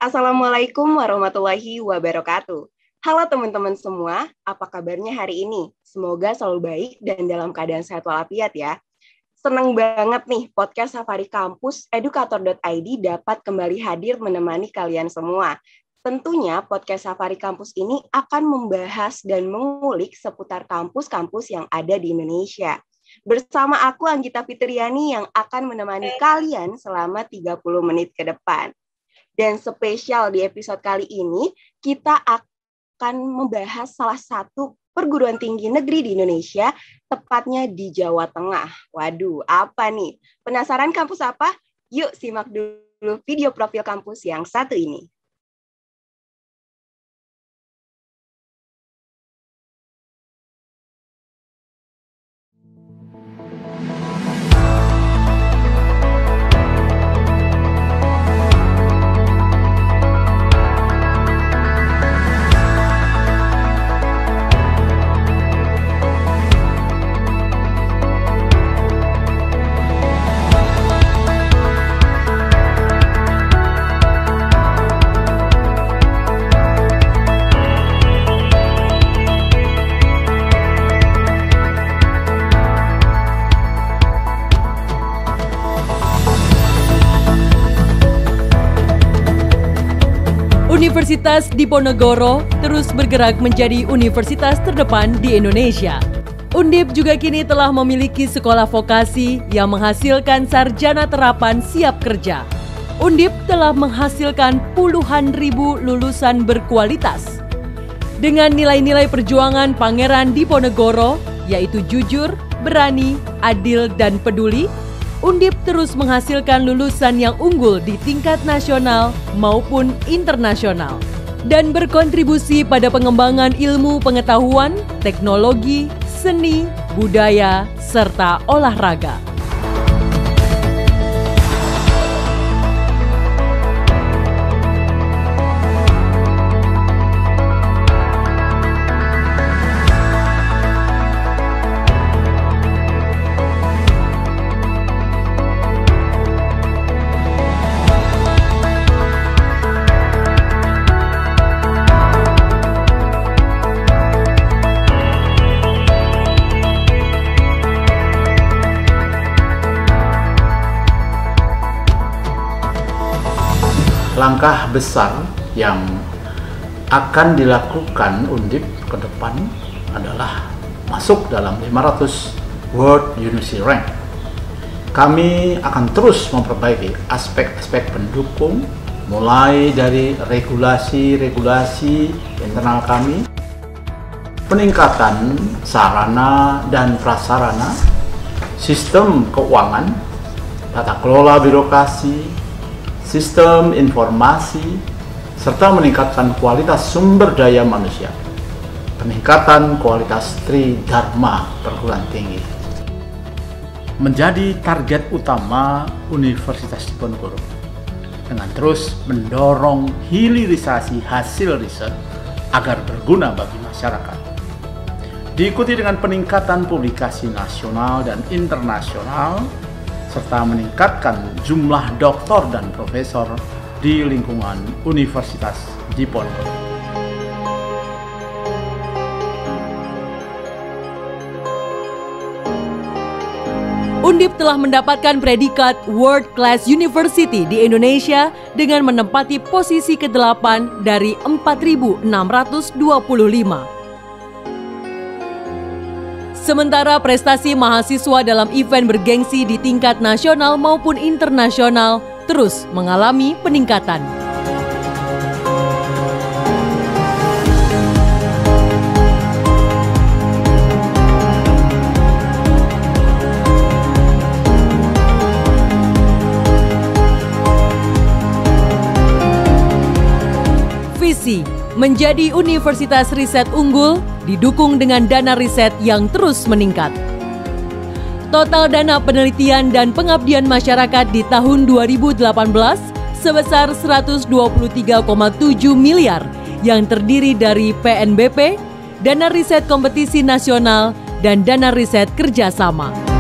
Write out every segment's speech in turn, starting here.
Assalamualaikum warahmatullahi wabarakatuh. Halo teman-teman semua, apa kabarnya hari ini? Semoga selalu baik dan dalam keadaan sehat walafiat ya. Senang banget nih podcast Safari Kampus Edukator.id dapat kembali hadir menemani kalian semua. Tentunya podcast Safari Kampus ini akan membahas dan mengulik seputar kampus-kampus yang ada di Indonesia. Bersama aku Anggita Fitriani yang akan menemani kalian selama 30 menit ke depan. Dan spesial di episode kali ini, kita akan membahas salah satu perguruan tinggi negeri di Indonesia, tepatnya di Jawa Tengah. Waduh, apa nih? Penasaran kampus apa? Yuk simak dulu video profil kampus yang satu ini. Universitas Diponegoro terus bergerak menjadi universitas terdepan di Indonesia. Undip juga kini telah memiliki sekolah vokasi yang menghasilkan sarjana terapan siap kerja. Undip telah menghasilkan puluhan ribu lulusan berkualitas. Dengan nilai-nilai perjuangan Pangeran Diponegoro, yaitu jujur, berani, adil, dan peduli, Undip terus menghasilkan lulusan yang unggul di tingkat nasional maupun internasional dan berkontribusi pada pengembangan ilmu pengetahuan, teknologi, seni, budaya, serta olahraga. Langkah besar yang akan dilakukan Undip ke depan adalah masuk dalam 500 World University Rank. Kami akan terus memperbaiki aspek-aspek pendukung, mulai dari regulasi internal kami, peningkatan sarana dan prasarana, sistem keuangan, tata kelola birokrasi, sistem informasi, serta meningkatkan kualitas sumber daya manusia, peningkatan kualitas Tridharma perguruan tinggi. Menjadi target utama Universitas Diponegoro dengan terus mendorong hilirisasi hasil riset agar berguna bagi masyarakat. Diikuti dengan peningkatan publikasi nasional dan internasional, serta meningkatkan jumlah doktor dan profesor di lingkungan Universitas Diponegoro. Undip telah mendapatkan predikat World Class University di Indonesia dengan menempati posisi ke-8 dari 4.625. Sementara prestasi mahasiswa dalam event bergengsi di tingkat nasional maupun internasional terus mengalami peningkatan. Visi menjadi universitas riset unggul didukung dengan dana riset yang terus meningkat. Total dana penelitian dan pengabdian masyarakat di tahun 2018 sebesar 123,7 miliar yang terdiri dari PNBP, dana riset kompetisi nasional, dan dana riset kerjasama.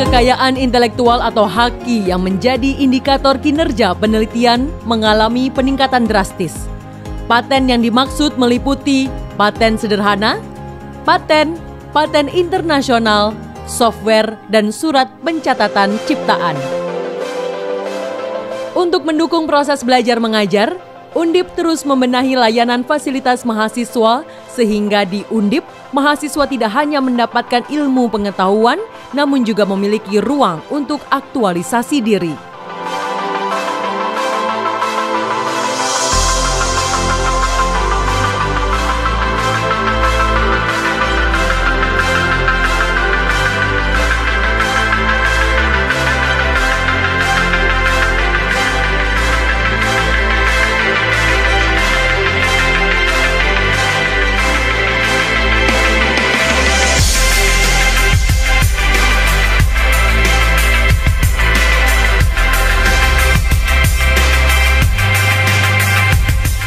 kekayaan intelektual atau HAKI yang menjadi indikator kinerja penelitian mengalami peningkatan drastis. Paten yang dimaksud meliputi paten sederhana, paten internasional, software, dan surat pencatatan ciptaan. Untuk mendukung proses belajar mengajar, Undip terus membenahi layanan fasilitas mahasiswa sehingga di Undip, mahasiswa tidak hanya mendapatkan ilmu pengetahuan, namun juga memiliki ruang untuk aktualisasi diri.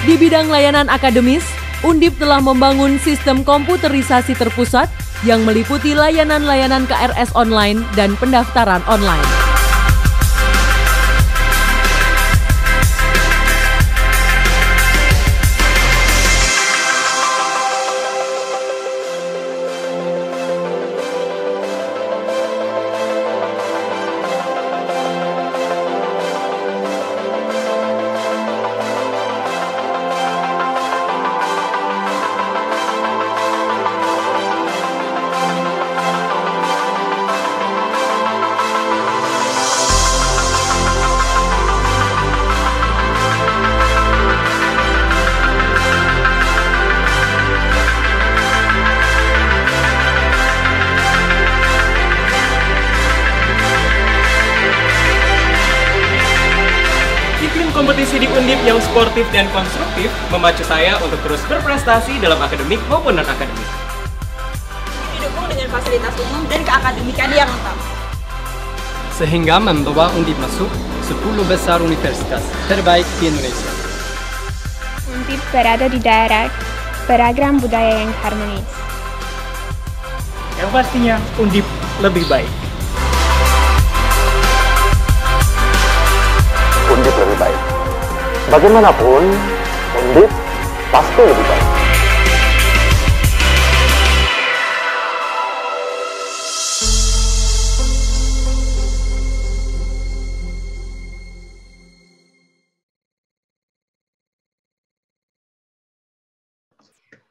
Di bidang layanan akademis, Undip telah membangun sistem komputerisasi terpusat yang meliputi layanan-layanan KRS online dan pendaftaran online. Kompetisi di Undip yang sportif dan konstruktif memacu saya untuk terus berprestasi dalam akademik maupun non-akademik. Didukung dengan fasilitas umum dan keakademikan yang lengkap. Sehingga membawa Undip masuk 10 besar universitas terbaik di Indonesia. Undip berada di daerah beragam budaya yang harmonis. Yang pastinya Undip lebih baik. Undip lebih baik. Bagaimanapun, Undip pasti lebih baik.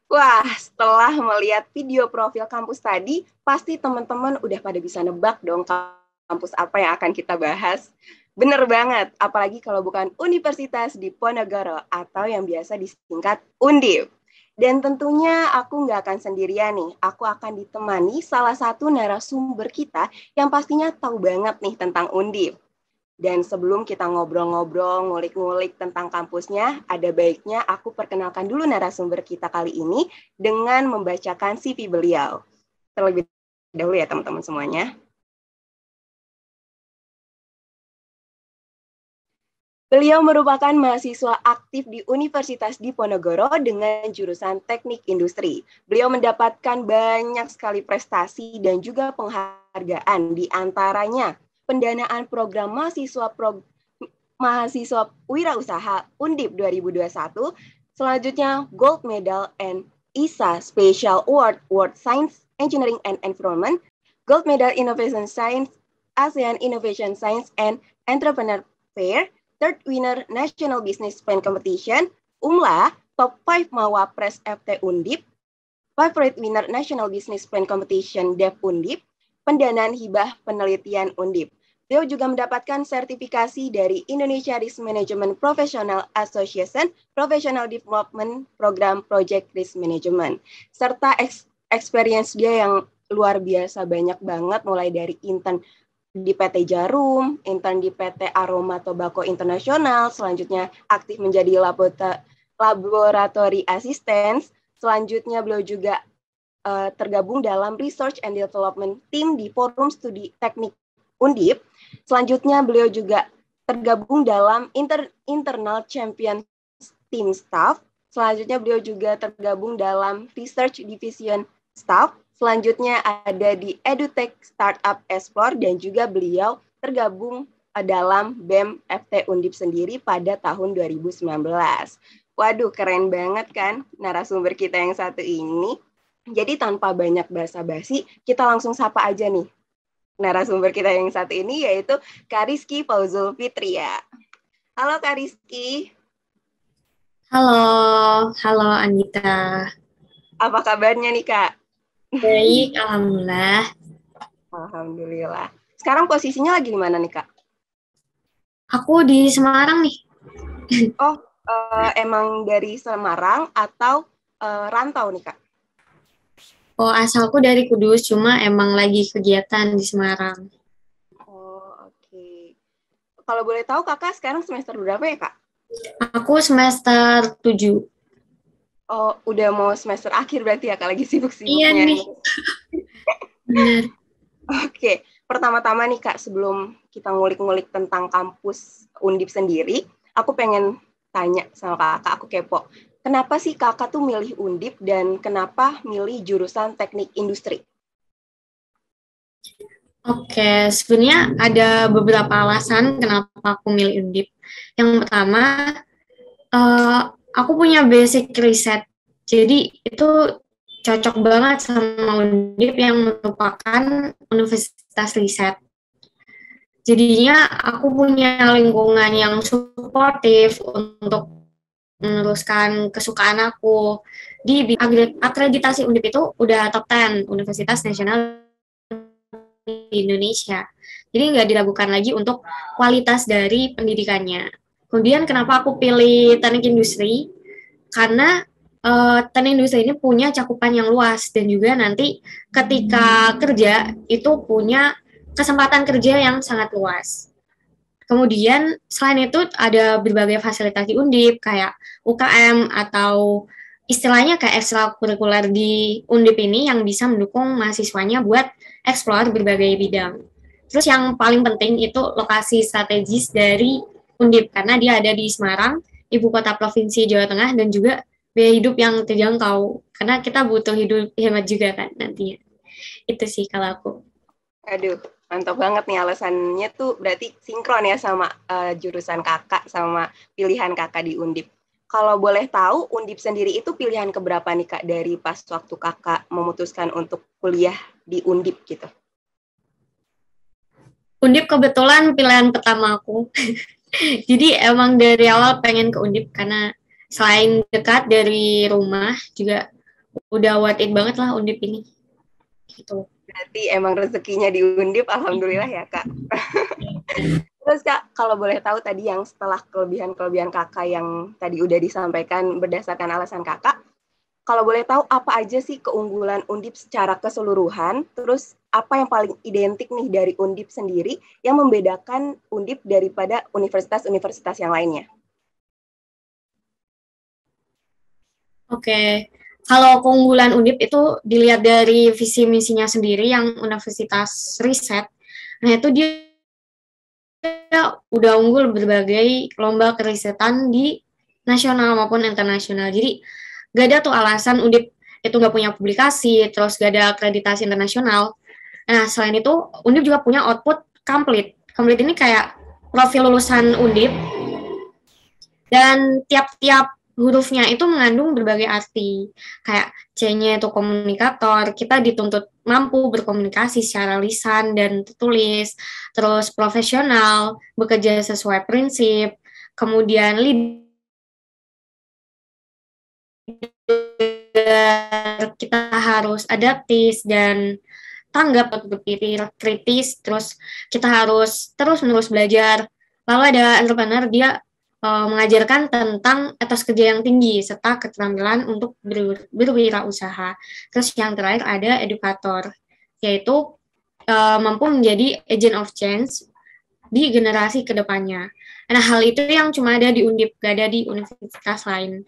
Wah, setelah melihat video profil kampus tadi, pasti teman-teman udah pada bisa nebak dong kampus apa yang akan kita bahas. Bener banget, apalagi kalau bukan Universitas Diponegoro atau yang biasa disingkat Undip. Dan tentunya aku nggak akan sendirian nih, aku akan ditemani salah satu narasumber kita yang pastinya tahu banget nih tentang Undip. Dan sebelum kita ngobrol-ngobrol, ngulik-ngulik tentang kampusnya, ada baiknya aku perkenalkan dulu narasumber kita kali ini dengan membacakan CV beliau. Terlebih dahulu ya teman-teman semuanya. Beliau merupakan mahasiswa aktif di Universitas Diponegoro dengan jurusan Teknik Industri. Beliau mendapatkan banyak sekali prestasi dan juga penghargaan, di antaranya pendanaan program mahasiswa wirausaha Undip 2021, selanjutnya Gold Medal and ISA Special Award World Science, Engineering and Environment, Gold Medal Innovation Science, ASEAN Innovation Science and Entrepreneur Fair, Third winner National Business Plan Competition, UMLA, Top 5 Mawapres FT Undip, Favorite winner National Business Plan Competition DEF Undip, pendanaan hibah penelitian Undip. Beliau juga mendapatkan sertifikasi dari Indonesia Risk Management Professional Association, Professional Development Program Project Risk Management, serta experience dia yang luar biasa banyak banget, mulai dari intern di PT Jarum, intern di PT Aroma Tobacco Internasional, selanjutnya aktif menjadi laboratory assistant, selanjutnya beliau juga tergabung dalam Research and Development Team di Forum Studi Teknik Undip, selanjutnya beliau juga tergabung dalam Internal Champion Team Staff, selanjutnya beliau juga tergabung dalam Research Division Staff, Selanjutnya ada di EduTech Startup Explore dan juga beliau tergabung dalam BEM FT Undip sendiri pada tahun 2019. Waduh, keren banget kan narasumber kita yang satu ini. Jadi tanpa banyak basa-basi, kita langsung sapa aja nih narasumber kita yang satu ini, yaitu Kak Rizky Fauzul Fitria. Halo Kak Rizky. Halo Anita. Apa kabarnya nih Kak? Baik, alhamdulillah. Alhamdulillah. Sekarang posisinya lagi di mana nih Kak? Aku di Semarang nih. Oh, emang dari Semarang atau rantau nih Kak? Oh, asalku dari Kudus, cuma emang lagi kegiatan di Semarang. Oh, oke. Kalau boleh tahu Kakak sekarang semester berapa ya Kak? Aku semester 7. Oh, udah mau semester akhir berarti ya Kak, lagi sibuk-sibuknya. Iya nih. Benar. Oke, pertama-tama nih Kak, sebelum kita ngulik-ngulik tentang kampus Undip sendiri, aku pengen tanya sama Kakak, aku kepo. Kenapa sih Kakak tuh milih Undip dan kenapa milih jurusan teknik industri? Oke, sebenarnya ada beberapa alasan kenapa aku milih Undip. Yang pertama, aku punya basic riset. Jadi itu cocok banget sama Undip yang merupakan universitas riset. Jadinya aku punya lingkungan yang suportif untuk meneruskan kesukaan aku. Di akreditasi Undip itu udah top 10 universitas nasional di Indonesia. Jadi nggak diragukan lagi untuk kualitas dari pendidikannya. Kemudian kenapa aku pilih teknik industri? Karena teknik industri ini punya cakupan yang luas dan juga nanti ketika kerja itu punya kesempatan kerja yang sangat luas. Kemudian selain itu ada berbagai fasilitas di Undip kayak UKM atau istilahnya kayak ekstrakurikuler di Undip ini yang bisa mendukung mahasiswanya buat eksplor berbagai bidang. Terus yang paling penting itu lokasi strategis dari Undip karena dia ada di Semarang, ibu kota provinsi Jawa Tengah, dan juga biaya hidup yang terjangkau karena kita butuh hidup hemat juga kan nantinya. Itu sih kalau aku. Aduh, mantap banget nih alasannya tuh berarti sinkron ya sama jurusan Kakak sama pilihan Kakak di Undip. Kalau boleh tahu, Undip sendiri itu pilihan keberapa nih Kak dari pas waktu Kakak memutuskan untuk kuliah di Undip gitu? Undip kebetulan pilihan pertama aku. Jadi emang dari awal pengen ke Undip karena selain dekat dari rumah juga udah worth it banget lah Undip ini. Gitu. Berarti emang rezekinya di Undip, alhamdulillah ya Kak. Terus Kak, kalau boleh tahu tadi yang setelah kelebihan-kelebihan Kakak yang tadi udah disampaikan berdasarkan alasan Kakak, kalau boleh tahu apa aja sih keunggulan Undip secara keseluruhan, terus apa yang paling identik nih dari Undip sendiri yang membedakan Undip daripada universitas-universitas yang lainnya? Oke. Kalau keunggulan Undip itu dilihat dari visi misinya sendiri yang universitas riset. Nah, itu dia udah unggul berbagai lomba kerisetan di nasional maupun internasional. Jadi gak ada tuh alasan Undip itu gak punya publikasi, terus gak ada akreditasi internasional. Nah, selain itu Undip juga punya output complete. Complete ini kayak profil lulusan Undip dan tiap-tiap hurufnya itu mengandung berbagai arti. Kayak C-nya itu komunikator, kita dituntut mampu berkomunikasi secara lisan dan tertulis, terus profesional, bekerja sesuai prinsip, kemudian leader, kita harus adaptif dan tanggap untuk berpikir kritis, terus kita harus terus-menerus belajar. Lalu ada entrepreneur, dia mengajarkan tentang etos kerja yang tinggi serta keterampilan untuk berwirausaha. Terus yang terakhir ada edukator, yaitu mampu menjadi agent of change di generasi kedepannya. Nah, hal itu yang cuma ada di Undip, gak ada di universitas lain.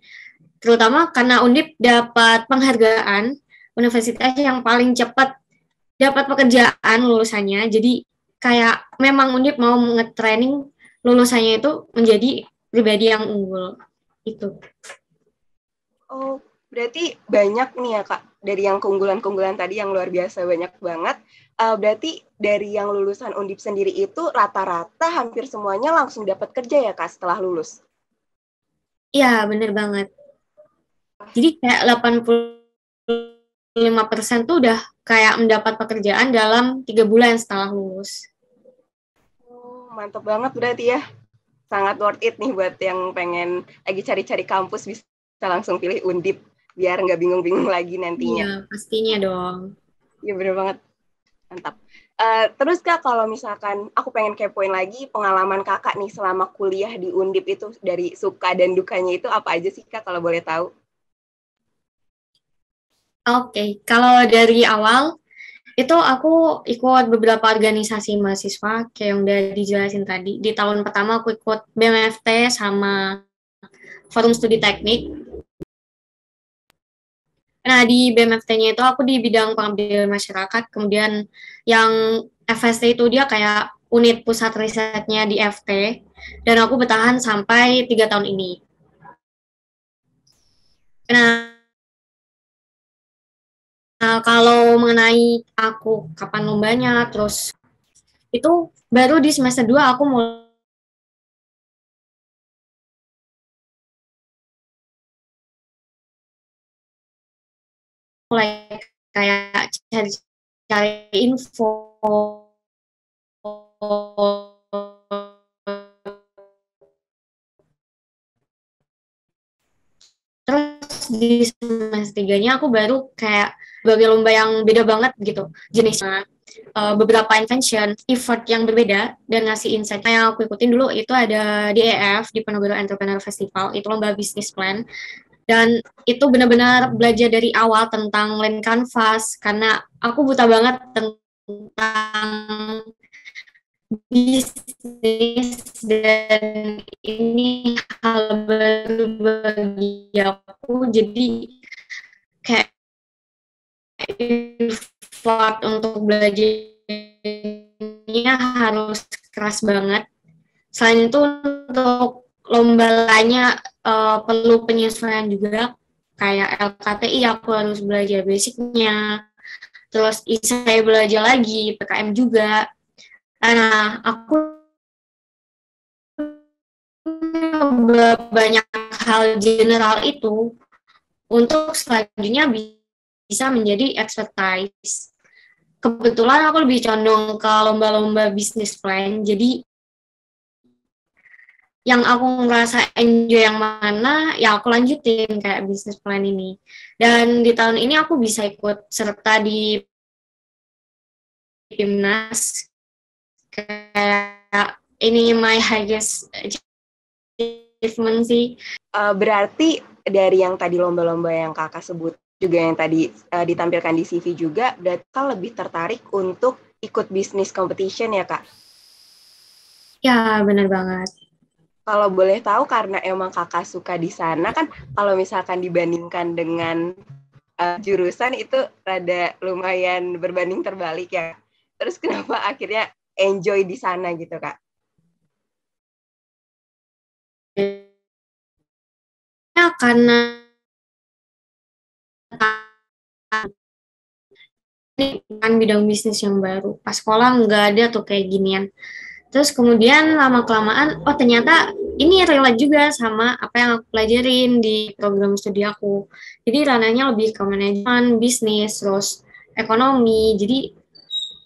Terutama karena Undip dapat penghargaan universitas yang paling cepat dapat pekerjaan lulusannya. Jadi kayak memang Undip mau nge-training lulusannya itu menjadi pribadi yang unggul itu. Oh, berarti banyak nih ya Kak dari yang keunggulan-keunggulan tadi yang luar biasa banyak banget. Berarti dari yang lulusan Undip sendiri itu rata-rata hampir semuanya langsung dapat kerja ya Kak setelah lulus? Iya, bener banget. Jadi kayak 85% tuh udah kayak mendapat pekerjaan dalam 3 bulan setelah lulus. Oh, mantap banget berarti ya. Sangat worth it nih buat yang pengen lagi cari-cari kampus bisa langsung pilih Undip biar nggak bingung-bingung lagi nantinya. Iya, pastinya dong. Iya bener banget. Mantap. Terus Kak, kalau misalkan aku pengen kepoin lagi pengalaman Kakak nih selama kuliah di Undip itu dari suka dan dukanya itu apa aja sih Kak kalau boleh tahu? Oke, kalau dari awal itu aku ikut beberapa organisasi mahasiswa kayak yang udah dijelasin tadi. Di tahun pertama aku ikut BMFT sama Forum Studi Teknik. Nah, di BMFT-nya itu aku di bidang pengabdian masyarakat, kemudian yang FST itu dia kayak unit pusat risetnya di FT, dan aku bertahan sampai 3 tahun ini. Nah, kalau mengenai aku kapan lombanya, terus itu baru di semester 2 aku mulai kayak cari info, terus di semester 3-nya aku baru kayak sebagai lomba yang beda banget gitu jenisnya, beberapa invention, effort yang berbeda dan ngasih insight. Yang aku ikutin dulu itu ada di EF, di Penogoro Entrepreneur Festival, itu lomba bisnis plan, dan itu benar-benar belajar dari awal tentang land canvas karena aku buta banget tentang bisnis dan ini hal baru bagi aku, jadi kayak effort untuk belajarnya harus keras banget. Selain itu untuk lomba lainnya perlu penyesuaian juga, kayak LKTI aku harus belajar basicnya, terus saya belajar lagi, PKM juga. Nah, aku banyak hal general itu untuk selanjutnya bisa menjadi expertise. Kebetulan aku lebih condong ke lomba-lomba bisnis plan, jadi yang aku ngerasa enjoy yang mana, ya aku lanjutin kayak bisnis plan ini. Dan di tahun ini aku bisa ikut serta di Timnas, kayak ini my highest achievement sih. Berarti dari yang tadi lomba-lomba yang Kakak sebut juga yang tadi ditampilkan di CV juga, berarti Kakak lebih tertarik untuk ikut bisnis competition ya Kak? Ya, benar banget. Kalau boleh tahu karena emang Kakak suka di sana kan, kalau misalkan dibandingkan dengan jurusan itu rada lumayan berbanding terbalik ya. Terus kenapa akhirnya enjoy di sana gitu Kak? Ya, karena ini kan bidang bisnis yang baru. Pas sekolah nggak ada tuh kayak ginian. Terus kemudian lama-kelamaan, oh ternyata ini relate juga sama apa yang aku pelajarin di program studi aku. Jadi ranahnya lebih ke manajemen, bisnis, terus ekonomi. Jadi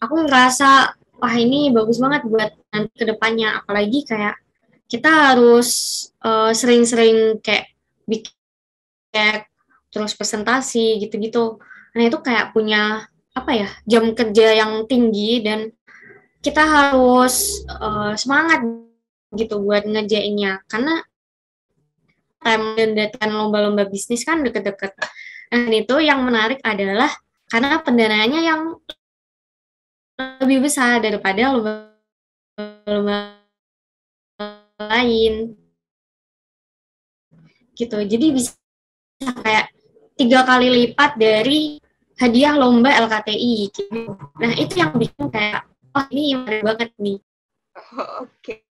aku ngerasa, wah ini bagus banget buat nanti ke depannya. Apalagi kayak kita harus sering-sering kayak bikin terus presentasi gitu-gitu. Nah itu kayak punya apa ya, jam kerja yang tinggi dan kita harus semangat gitu buat ngerjainnya karena time dan deadline lomba-lomba bisnis kan deket-deket. Dan itu yang menarik adalah karena pendanaannya yang lebih besar daripada lomba-lomba lain gitu. Jadi bisa kayak 3 kali lipat dari hadiah lomba LKTI gitu. Nah itu yang bikin kayak, oh ini menarik banget nih. Oke.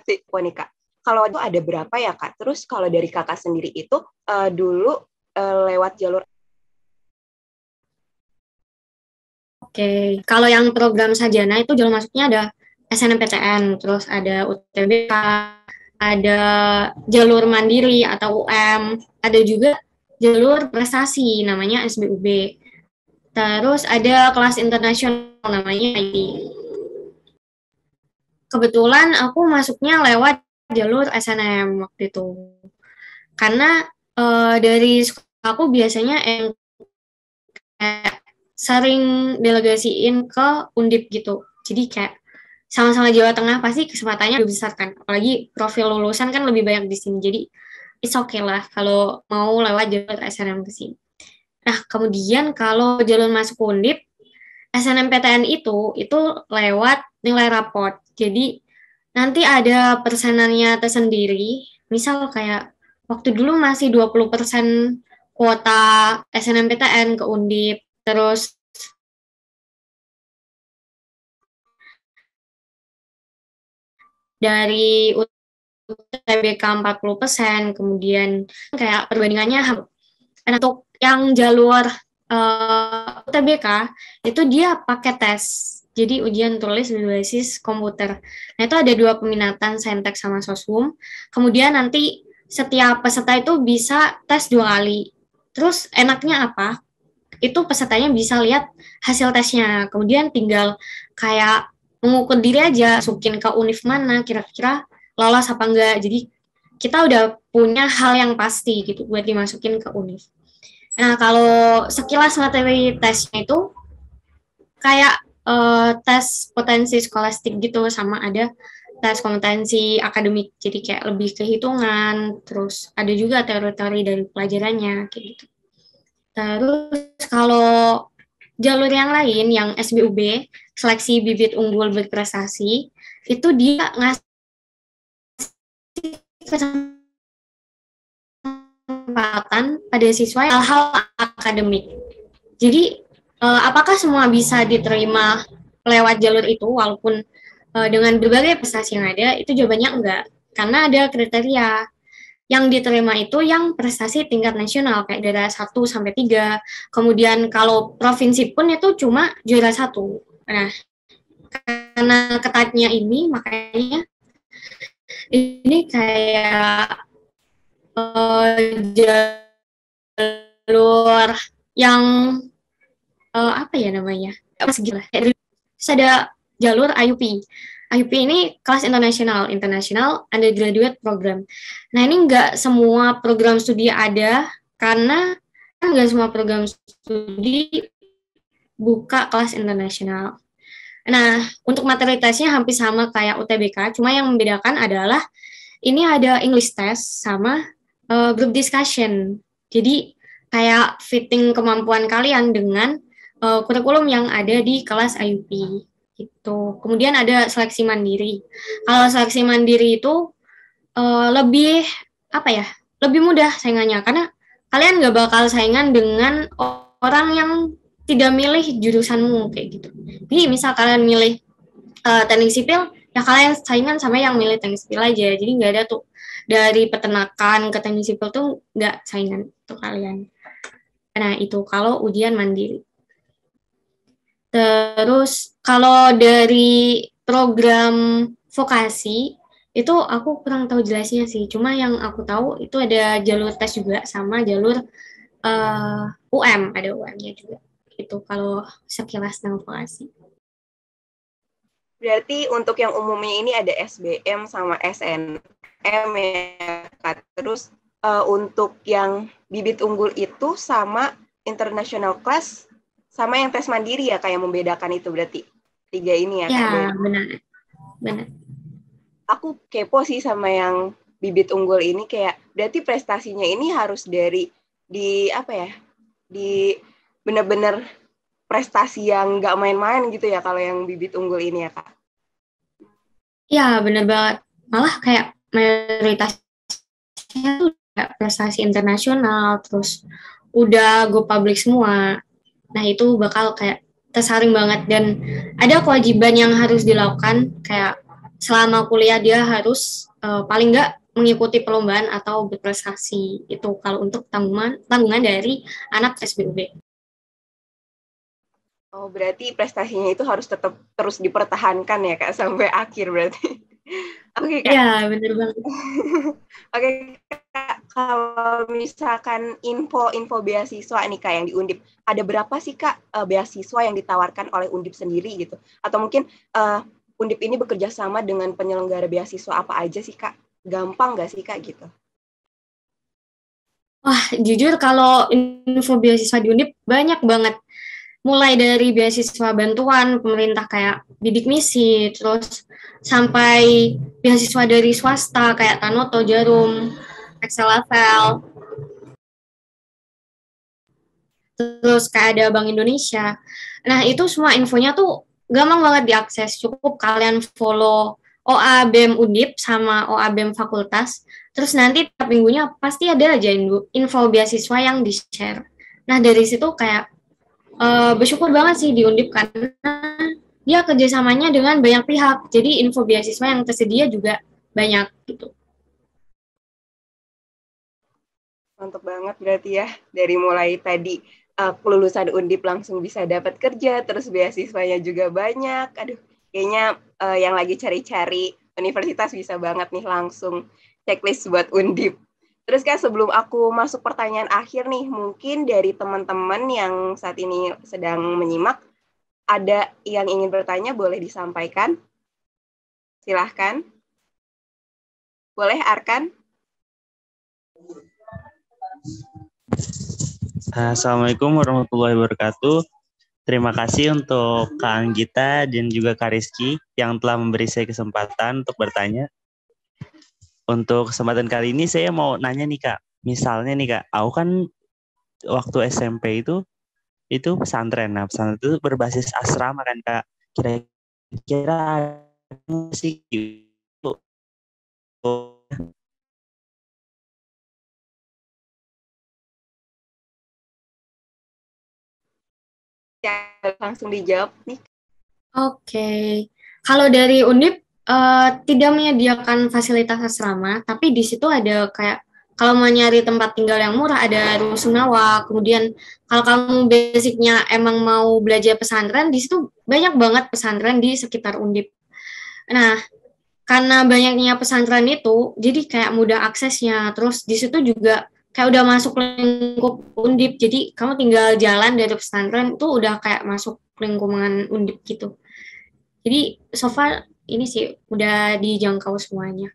sih, Monika. Kalau itu ada berapa ya Kak? Terus kalau dari Kakak sendiri itu dulu lewat jalur. Oke, kalau yang program sarjana itu jalur masuknya ada SNMPTN, terus ada UTBK, ada jalur mandiri atau UM, ada juga jalur prestasi namanya SBUB. Terus ada kelas internasional namanya IT. Kebetulan aku masuknya lewat jalur SNM waktu itu. Karena dari sekolah aku biasanya yang sering delegasiin ke Undip gitu. Jadi kayak sama-sama Jawa Tengah pasti kesempatannya lebih besar kan. Apalagi profil lulusan kan lebih banyak di sini. Jadi it's okay lah kalau mau lewat jalur SNM ke sini. Nah, kemudian kalau jalur masuk Undip, SNMPTN itu lewat nilai raport. Jadi nanti ada persenannya tersendiri. Misal kayak waktu dulu masih 20% kuota SNMPTN ke Undip. Terus dari UTBK 40%, kemudian kayak perbandingannya untuk yang jalur UTBK itu dia pakai tes. Jadi ujian tulis berbasis komputer. Nah, itu ada 2 peminatan, Saintek sama Sosum. Kemudian nanti setiap peserta itu bisa tes 2 kali. Terus enaknya apa? Itu pesertanya bisa lihat hasil tesnya. Kemudian tinggal kayak mengukur diri aja, masukin ke univ mana, kira-kira lolos apa enggak. Jadi kita udah punya hal yang pasti gitu buat dimasukin ke univ. Nah, kalau sekilas materi tesnya itu kayak tes potensi skolastik gitu, sama ada tes kompetensi akademik. Jadi kayak lebih ke hitungan, terus ada juga teori-teori dari pelajarannya kayak gitu. Terus kalau jalur yang lain, yang SBUB, seleksi bibit unggul berprestasi, itu dia ngasih kesempatan pada siswa hal-hal akademik. Jadi, apakah semua bisa diterima lewat jalur itu, walaupun dengan berbagai prestasi yang ada, itu jawabannya enggak. Karena ada kriteria. Yang diterima itu yang prestasi tingkat nasional, kayak juara 1-3. Kemudian kalau provinsi pun itu cuma juara 1. Nah, karena ketatnya ini, makanya ini kayak jalur yang apa ya namanya? Segila. Terus ada jalur IUP. IUP ini kelas internasional undergraduate program. Nah, ini nggak semua program studi ada, karena nggak semua program studi buka kelas internasional. Nah, untuk materi tesnya hampir sama kayak UTBK, cuma yang membedakan adalah ini ada English test sama group discussion. Jadi, kayak fitting kemampuan kalian dengan kurikulum yang ada di kelas IUP. Gitu. Kemudian ada seleksi mandiri. Kalau seleksi mandiri itu lebih lebih mudah saingannya, karena kalian nggak bakal saingan dengan orang yang tidak milih jurusanmu kayak gitu. Jadi misal kalian milih teknik sipil, ya kalian saingan sama yang milih teknik sipil aja. Jadi nggak ada tuh dari peternakan ke teknik sipil tuh nggak saingan tuh kalian. Nah, itu kalau ujian mandiri. Terus kalau dari program vokasi itu aku kurang tahu jelasnya sih. Cuma yang aku tahu itu ada jalur tes juga sama jalur UM, ada UM-nya juga. Itu kalau sekilas tentang vokasi. Berarti untuk yang umumnya ini ada SBM sama SNM ya Kak. Terus untuk yang bibit unggul itu sama international class sama yang tes mandiri ya, kayak membedakan itu berarti 3 ini ya Kak? Ya, benar. Aku kepo sih sama yang bibit unggul ini, kayak berarti prestasinya ini harus dari di benar-benar prestasi yang nggak main-main gitu ya kalau yang bibit unggul ini ya Kak? Ya, benar banget. Malah kayak mayoritasnya tuh prestasi internasional, terus udah go public semua. Nah, itu bakal kayak tersaring banget, dan ada kewajiban yang harus dilakukan, kayak selama kuliah dia harus paling nggak mengikuti perlombaan atau berprestasi. Itu kalau untuk tanggungan dari anak SBUB. Oh, berarti prestasinya itu harus tetap terus dipertahankan ya Kak sampai akhir berarti. Oke Kak. Iya, benar banget. Oke Kak, kalau misalkan info beasiswa nih Kak yang di Undip, ada berapa sih Kak beasiswa yang ditawarkan oleh Undip sendiri gitu? Atau mungkin Undip ini bekerja sama dengan penyelenggara beasiswa apa aja sih Kak? Gampang nggak sih Kak gitu? Wah, jujur kalau info beasiswa di Undip banyak banget. Mulai dari beasiswa bantuan pemerintah kayak Bidik Misi, terus sampai beasiswa dari swasta kayak Tanoto, Jarum, Excel, terus kayak ada Bank Indonesia. Nah, itu semua infonya tuh gampang banget diakses. Cukup kalian follow OA BEM Undip sama OA BEM Fakultas, terus nanti tiap minggunya pasti ada aja info beasiswa yang di-share. Nah, dari situ kayak bersyukur banget sih di Undip karena dia kerjasamanya dengan banyak pihak, jadi info beasiswa yang tersedia juga banyak gitu. Mantap banget berarti ya, dari mulai tadi kelulusan Undip langsung bisa dapat kerja, terus beasiswanya juga banyak. Aduh, kayaknya yang lagi cari-cari universitas bisa banget nih langsung checklist buat Undip. Terus Kak, sebelum aku masuk pertanyaan akhir nih, mungkin dari teman-teman yang saat ini sedang menyimak, ada yang ingin bertanya, boleh disampaikan? Silahkan. Boleh, Arkan? Assalamualaikum warahmatullahi wabarakatuh. Terima kasih untuk Kak Anggita dan juga Kak Rizky yang telah memberi saya kesempatan untuk bertanya. Untuk kesempatan kali ini saya mau nanya nih Kak, misalnya nih Kak, aku kan waktu SMP itu pesantren. Nah, pesantren itu berbasis asrama kan Kak. Kira-kira sih gitu. Langsung dijawab nih. Oke. Kalau dari Undip tidak menyediakan fasilitas asrama, tapi di situ ada kayak kalau mau nyari tempat tinggal yang murah ada rusunawa. Kemudian kalau kamu basicnya emang mau belajar pesantren, di situ banyak banget pesantren di sekitar Undip. Nah, karena banyaknya pesantren itu, jadi kayak mudah aksesnya. Terus di situ juga kayak udah masuk lingkup Undip. Jadi kamu tinggal jalan dari pesantren itu udah kayak masuk lingkungan Undip gitu. Jadi so far ini sih udah dijangkau semuanya.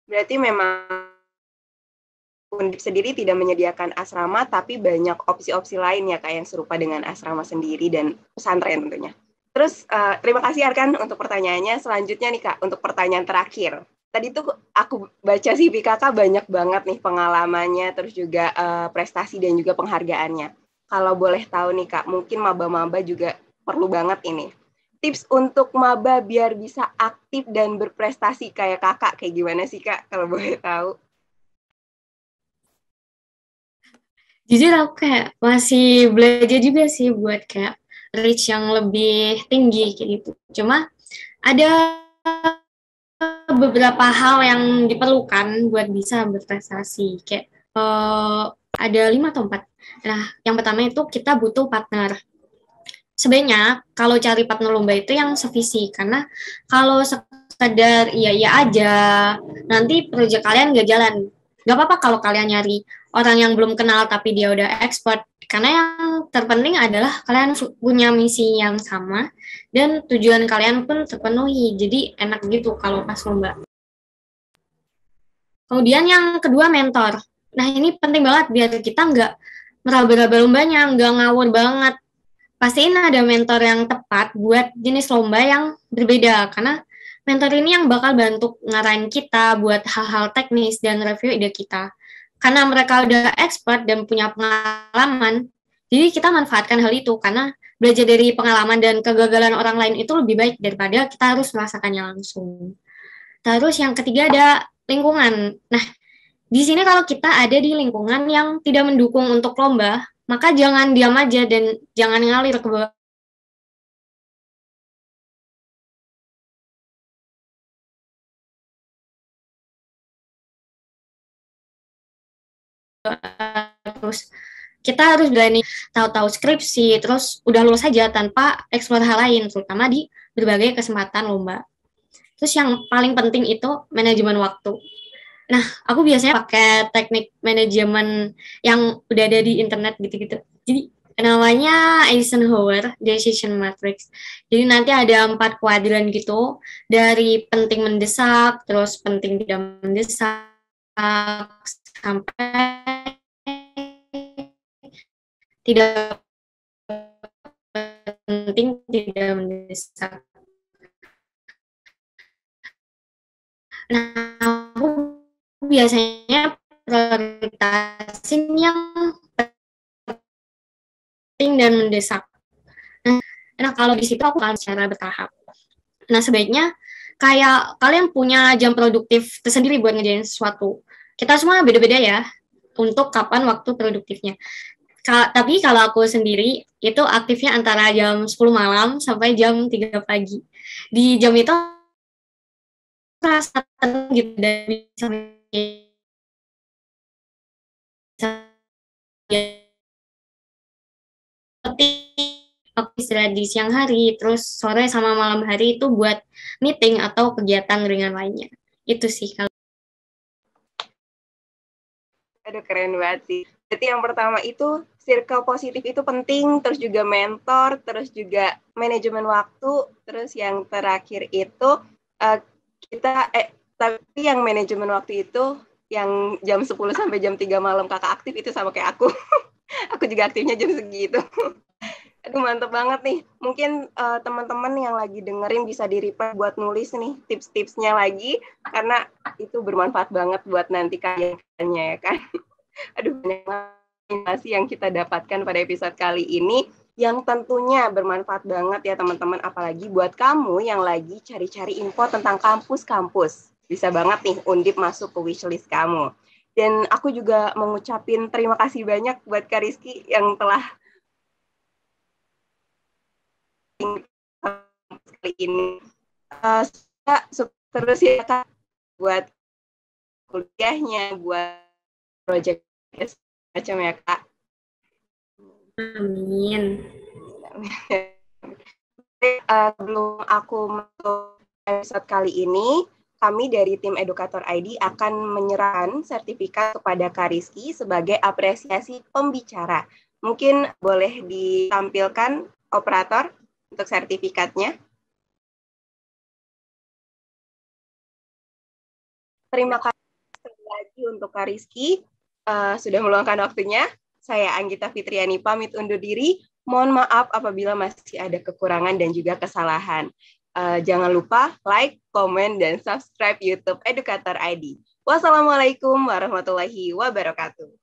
Berarti memang Undip sendiri tidak menyediakan asrama, tapi banyak opsi-opsi lain ya Kak yang serupa dengan asrama sendiri dan pesantren tentunya. Terus terima kasih Arkan untuk pertanyaannya. Selanjutnya nih Kak, untuk pertanyaan terakhir. Tadi tuh aku baca CV Kakak banyak banget nih pengalamannya, terus juga prestasi dan juga penghargaannya. Kalau boleh tahu nih Kak, mungkin maba-maba juga perlu banget ini. Tips untuk maba biar bisa aktif dan berprestasi kayak Kakak, kayak gimana sih Kak, kalau boleh tahu? Jujur aku kayak masih belajar juga sih buat kayak reach yang lebih tinggi kayak gitu. Cuma ada beberapa hal yang diperlukan buat bisa berprestasi. Kayak ada 5 atau 4. Nah, yang pertama itu kita butuh partner. Sebenarnya kalau cari partner lomba itu yang sevisi, karena kalau sekedar iya-iya aja, nanti proyek kalian nggak jalan. Nggak apa-apa kalau kalian nyari orang yang belum kenal tapi dia udah expert, karena yang terpenting adalah kalian punya misi yang sama dan tujuan kalian pun terpenuhi, jadi enak gitu kalau pas lomba. Kemudian yang kedua, mentor. Nah, ini penting banget biar kita nggak meraba-raba lombanya, nggak ngawur banget. Pastiin ada mentor yang tepat buat jenis lomba yang berbeda, karena mentor ini yang bakal bantu ngarahin kita buat hal-hal teknis dan review ide kita. Karena mereka udah expert dan punya pengalaman, jadi kita manfaatkan hal itu, karena belajar dari pengalaman dan kegagalan orang lain itu lebih baik daripada kita harus merasakannya langsung. Terus yang ketiga ada lingkungan. Nah, di sini kalau kita ada di lingkungan yang tidak mendukung untuk lomba, maka jangan diam aja dan jangan ngalir ke bawah terus kita harus berani tahu-tahu skripsi, terus udah lulus saja tanpa eksplor hal lain, terutama di berbagai kesempatan lomba. Terus yang paling penting itu manajemen waktu. Nah, aku biasanya pakai teknik manajemen yang udah ada di internet gitu-gitu. Jadi namanya Eisenhower Decision Matrix. Jadi nanti ada 4 kuadran gitu, dari penting mendesak, terus penting tidak mendesak, sampai tidak penting, tidak mendesak. Nah, aku biasanya prioritasin yang penting dan mendesak. Nah, kalau di situ aku akan secara bertahap. Nah, sebaiknya kayak kalian punya jam produktif tersendiri buat ngerjain sesuatu. Kita semua beda-beda ya untuk kapan waktu produktifnya. Tapi kalau aku sendiri, itu aktifnya antara jam 10 malam sampai jam 3 pagi. Di jam itu, rasa tenang gitu, dan bisa aku istirahat di siang hari, terus sore sama malam hari itu buat meeting atau kegiatan ringan lainnya. Itu sih kalau. Aduh, keren banget sih. Jadi yang pertama itu circle positif itu penting, terus juga mentor, terus juga manajemen waktu, terus yang terakhir itu tapi yang manajemen waktu itu yang jam 10 sampai jam 3 malam kakak aktif itu sama kayak aku. Aku juga aktifnya jam segitu. Aduh, mantep banget nih. Mungkin teman-teman yang lagi dengerin bisa di-replay buat nulis nih tips-tipsnya lagi, karena itu bermanfaat banget buat nanti kalian-kaliannya ya kan. Aduh, banyak informasi yang kita dapatkan pada episode kali ini yang tentunya bermanfaat banget ya teman-teman, apalagi buat kamu yang lagi cari-cari info tentang kampus-kampus. Bisa banget nih Undip masuk ke wishlist kamu. Dan aku juga mengucapin terima kasih banyak buat Kak Rizky yang telah kali ini. Terus ya Kak, buat kuliahnya, buat project macam ya Kak. Amin. Sebelum aku masuk episode kali ini, kami dari tim Edukator ID akan menyerahkan sertifikat kepada Kak Rizky sebagai apresiasi pembicara. Mungkin boleh ditampilkan operator untuk sertifikatnya. Terima kasih sekali lagi untuk Kak Rizky sudah meluangkan waktunya. Saya Anggita Fitriani pamit undur diri. Mohon maaf apabila masih ada kekurangan dan juga kesalahan. Jangan lupa like, komen, dan subscribe YouTube Edukator ID. Wassalamualaikum warahmatullahi wabarakatuh.